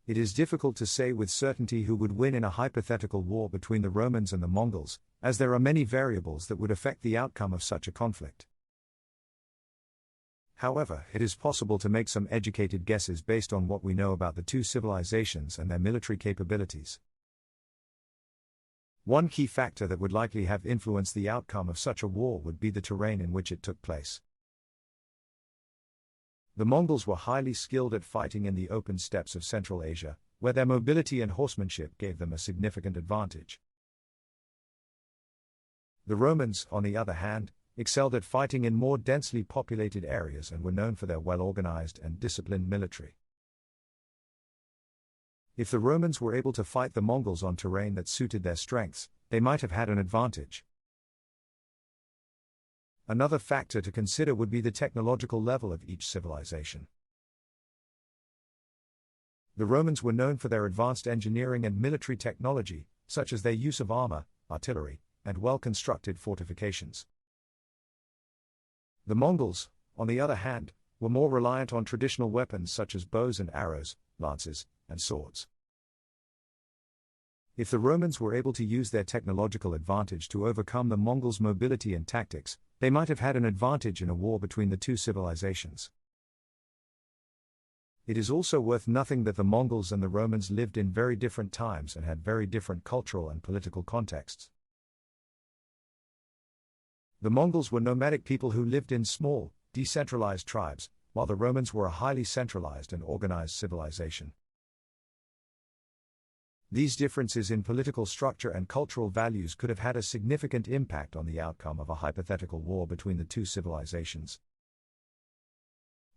It is difficult to say with certainty who would win in a hypothetical war between the Romans and the Mongols, as there are many variables that would affect the outcome of such a conflict. However, it is possible to make some educated guesses based on what we know about the two civilizations and their military capabilities. One key factor that would likely have influenced the outcome of such a war would be the terrain in which it took place. The Mongols were highly skilled at fighting in the open steppes of Central Asia, where their mobility and horsemanship gave them a significant advantage. The Romans, on the other hand, excelled at fighting in more densely populated areas and were known for their well-organized and disciplined military. If the Romans were able to fight the Mongols on terrain that suited their strengths, they might have had an advantage. Another factor to consider would be the technological level of each civilization. The Romans were known for their advanced engineering and military technology, such as their use of armor, artillery, and well-constructed fortifications. The Mongols, on the other hand, were more reliant on traditional weapons such as bows and arrows, lances, and swords. If the Romans were able to use their technological advantage to overcome the Mongols' mobility and tactics, they might have had an advantage in a war between the two civilizations. It is also worth noting that the Mongols and the Romans lived in very different times and had very different cultural and political contexts. The Mongols were nomadic people who lived in small, decentralized tribes, while the Romans were a highly centralized and organized civilization. These differences in political structure and cultural values could have had a significant impact on the outcome of a hypothetical war between the two civilizations.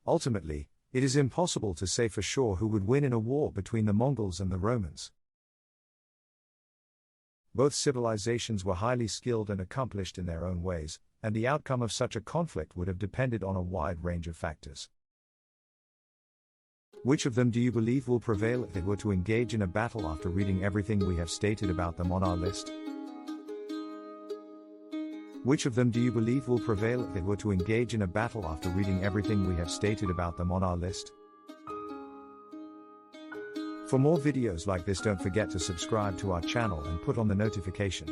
Ultimately, it is impossible to say for sure who would win in a war between the Mongols and the Romans. Both civilizations were highly skilled and accomplished in their own ways, and the outcome of such a conflict would have depended on a wide range of factors. Which of them do you believe will prevail if they were to engage in a battle after reading everything we have stated about them on our list? Which of them do you believe will prevail if they were to engage in a battle after reading everything we have stated about them on our list? For more videos like this, don't forget to subscribe to our channel and put on the notification.